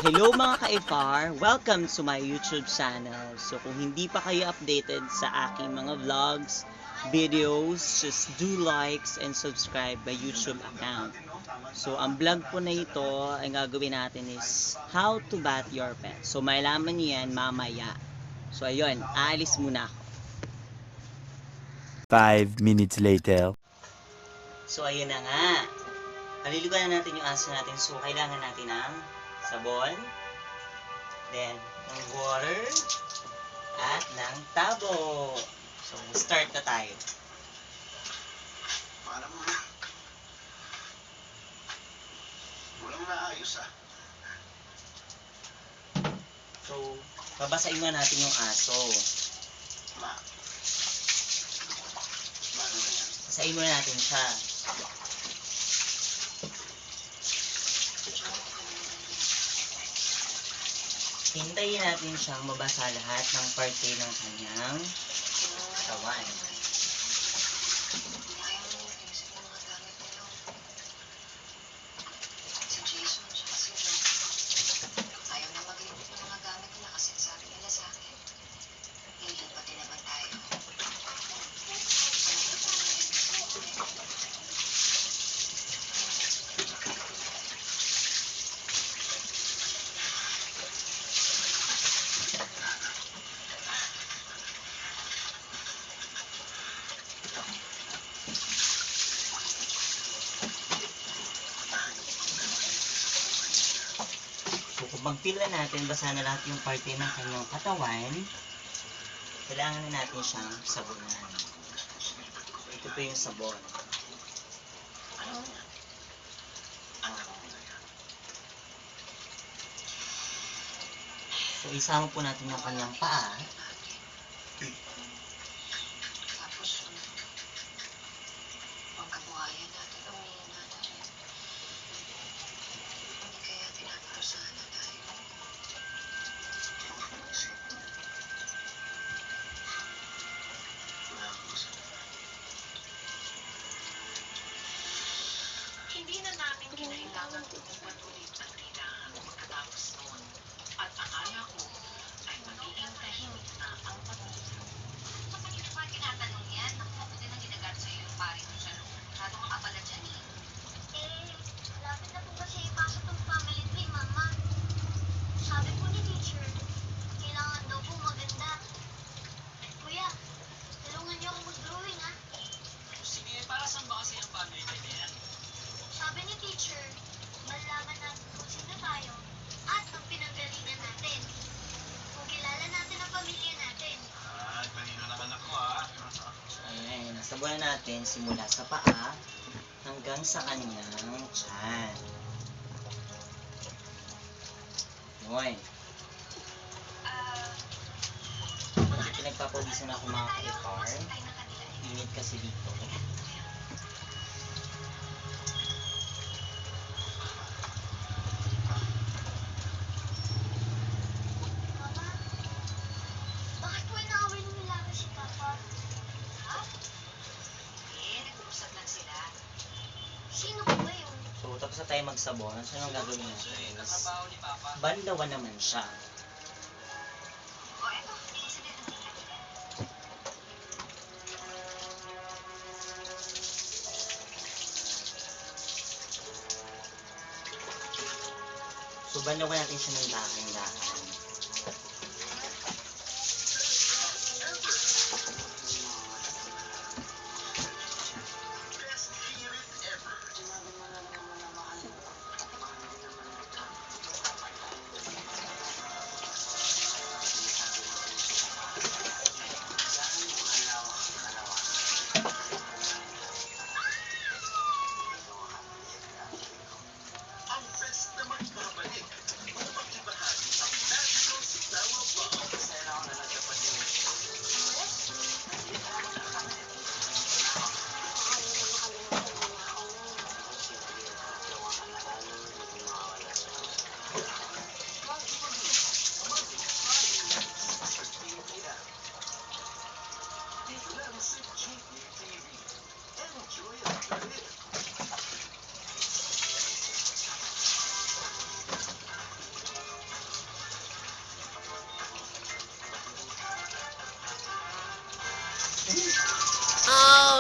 Hello mga ka-YEHEY! Welcome to my YouTube channel. So kung hindi pa kayo updated sa aking mga vlogs, videos, just do likes and subscribe my YouTube account. So ang vlog po na ito, ang gagawin natin is how to bath your pet. So malaman niyo yan mamaya. So ayun, aalis muna ako. 5 minutes later. So ayun na nga. Paliliguan na natin yung aso natin. So kailangan natin ng sabon, then ng water, at ng tabo. So start na tayo. Paano mo na? Walang naayos ah. So, babasahin muna natin yung aso. Ma. Paano na yan? Basahin muna natin siya. Hintayin natin siyang mabasa lahat ng parte ng kanyang katawan. Ayaw na mag-limit ng mga gamit nila kasi sabi nila sa akin, hindi pati naman tayo. So, kung magpila natin, basa na lahat yung parte ng kanyang katawan, kailangan na natin siyang sabunan. Ito po yung sabon. So, isama po natin yung kanyang paa. Tapos, pagkabuhayan natin, umiyan natin. Hindi kaya tinaparusahan na tayo. Hindi na namin kinailangan tumupan ulit ng tirahan pagkatapos noon at akala ko ay magiging tahimik na ang pamilya. Kapag hindi pa tinatanong yan, naku, mabuti na ginagat sa'yo yung pari mo siya. Masyado kang abala dyan eh. Lapit na po kasi ipasok tong family tree, Mama. Sabi po ni teacher, kailangan daw po maganda. Kuya, tulungan niyo ako mag-drawing, ha? Sige, para saan ba kasi ang family tree na yan? Sabi ni teacher, malaman natin kung sino tayo at ang pinanggalingan natin. Kung kilala natin ang pamilya natin. Ah, kanino ng anak ko ah. Ayan, nasabunan natin simula sa paa hanggang sa kanyang tiyan. Yun. Medyo pinagpapawisan ako mga ka-YEHEY. Init kasi dito. Mama, bakit po inaaway ni Nila si Papa? Ha? Nag-uusap lang sila. Sino po ba yun? So, tapos na tayo magsabon. So, anong gagawin natin? Katrabaho ni Papa. Bandawan naman siya. O, eto, sige na nila. So, bandawan natin siya ng dahan-dahan. Ang best na magbabalik. Magbahagi ang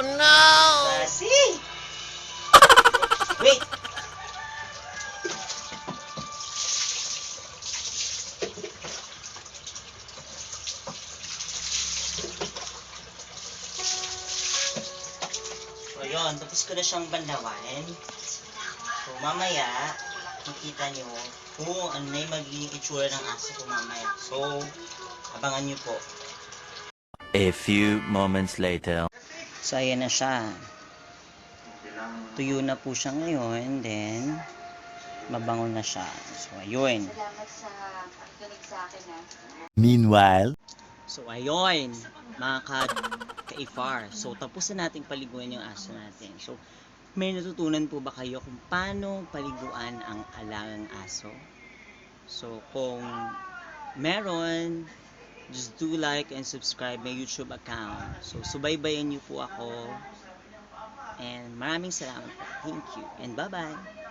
Sassy! Wait! So, yun. Tapos ko na siyang banlawan. So, mamaya, makita nyo kung ano na yung magiging itsura ng aso ko mamaya. So, abangan nyo po. A few moments later. So, ayan na siya. Tuyo na po siya ngayon. Then, mabango na siya. So, ayun. Salamat sa pakikinig sa akin ha. Meanwhile, So, ayun. Mga ka-YEHEY. So, tapos na nating paliguan yung aso natin. So, may natutunan po ba kayo kung paano paliguan ang alagang aso? So, kung meron, just do like and subscribe my YouTube account. So, subaybayan niyo po ako. And maraming salamat po. Thank you. And bye-bye.